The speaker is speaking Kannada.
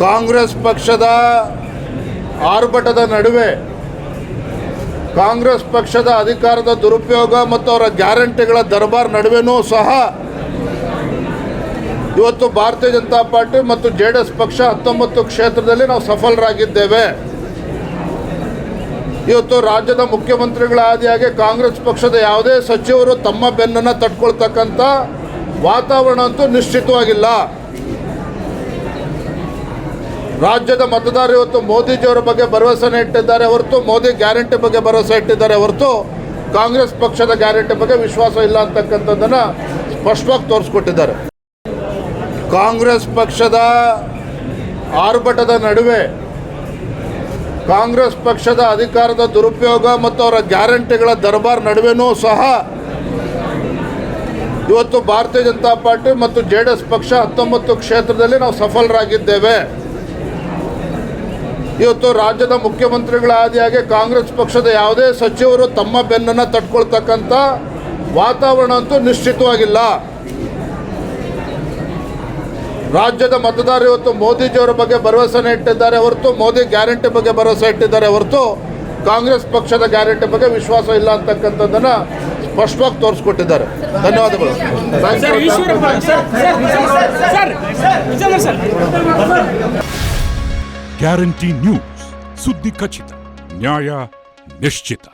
ಕಾಂಗ್ರೆಸ್ ಪಕ್ಷದ ಆರ್ಭಟದ ನಡುವೆ ಕಾಂಗ್ರೆಸ್ ಪಕ್ಷದ ಅಧಿಕಾರದ ದುರುಪಯೋಗ ಮತ್ತು ಅವರ ಗ್ಯಾರಂಟಿಗಳ ದರ್ಬಾರ್ ನಡುವೆನೂ ಸಹ ಇವತ್ತು ಭಾರತೀಯ ಜನತಾ ಪಾರ್ಟಿ ಮತ್ತು JDS ಪಕ್ಷ 19 ಕ್ಷೇತ್ರದಲ್ಲಿ ನಾವು ಸಫಲರಾಗಿದ್ದೇವೆ. ಇವತ್ತು ರಾಜ್ಯದ ಮುಖ್ಯಮಂತ್ರಿಗಳ ಆದಿಯಾಗಿ ಕಾಂಗ್ರೆಸ್ ಪಕ್ಷದ ಯಾವುದೇ ಸಚಿವರು ತಮ್ಮ ಬೆನ್ನನ್ನು ತಟ್ಕೊಳ್ತಕ್ಕಂಥ ವಾತಾವರಣ ಅಂತೂ ನಿಶ್ಚಿತವಾಗಿಲ್ಲ. ರಾಜ್ಯದ ಮತದಾರರು ಇವತ್ತು ಮೋದಿಜಿಯವರ ಬಗ್ಗೆ ಭರವಸೆನ ಇಟ್ಟಿದ್ದಾರೆ ಹೊರತು, ಮೋದಿ ಗ್ಯಾರಂಟಿ ಬಗ್ಗೆ ಭರವಸೆ ಇಟ್ಟಿದ್ದಾರೆ ಹೊರತು ಕಾಂಗ್ರೆಸ್ ಪಕ್ಷದ ಗ್ಯಾರಂಟಿ ಬಗ್ಗೆ ವಿಶ್ವಾಸ ಇಲ್ಲ ಅಂತಕ್ಕಂಥದ್ದನ್ನು ಸ್ಪಷ್ಟವಾಗಿ ತೋರಿಸ್ಕೊಟ್ಟಿದ್ದಾರೆ. ಕಾಂಗ್ರೆಸ್ ಪಕ್ಷದ ಆರ್ಭಟದ ನಡುವೆ ಕಾಂಗ್ರೆಸ್ ಪಕ್ಷದ ಅಧಿಕಾರದ ದುರುಪಯೋಗ ಮತ್ತು ಅವರ ಗ್ಯಾರಂಟಿಗಳ ದರ್ಬಾರ್ ನಡುವೆನೂ ಸಹ ಇವತ್ತು ಭಾರತೀಯ ಜನತಾ ಪಾರ್ಟಿ ಮತ್ತು JDS ಪಕ್ಷ 19 ಕ್ಷೇತ್ರದಲ್ಲಿ ನಾವು ಸಫಲರಾಗಿದ್ದೇವೆ. ಇವತ್ತು ರಾಜ್ಯದ ಮುಖ್ಯಮಂತ್ರಿಗಳ ಆದಿಯಾಗಿ ಕಾಂಗ್ರೆಸ್ ಪಕ್ಷದ ಯಾವುದೇ ಸಚಿವರು ತಮ್ಮ ಬೆನ್ನನ್ನು ತಟ್ಕೊಳ್ತಕ್ಕಂಥ ವಾತಾವರಣ ಅಂತೂ ನಿಶ್ಚಿತವಾಗಿಲ್ಲ. ರಾಜ್ಯದ ಮತದಾರರು ಇವತ್ತು ಮೋದಿಜಿಯವರ ಬಗ್ಗೆ ಭರವಸೆನ ಇಟ್ಟಿದ್ದಾರೆ ಹೊರತು, ಮೋದಿ ಗ್ಯಾರಂಟಿ ಬಗ್ಗೆ ಭರವಸೆ ಇಟ್ಟಿದ್ದಾರೆ ಹೊರತು ಕಾಂಗ್ರೆಸ್ ಪಕ್ಷದ ಗ್ಯಾರಂಟಿ ಬಗ್ಗೆ ವಿಶ್ವಾಸ ಇಲ್ಲ ಅಂತಕ್ಕಂಥದ್ದನ್ನು ಸ್ಪಷ್ಟವಾಗಿ ತೋರಿಸ್ಕೊಟ್ಟಿದ್ದಾರೆ. ಧನ್ಯವಾದಗಳು. ಗ್ಯಾರಂಟಿ ನ್ಯೂಸ್, ಸುದ್ದಿ ಖಚಿತ, ನ್ಯಾಯ ನಿಶ್ಚಿತ.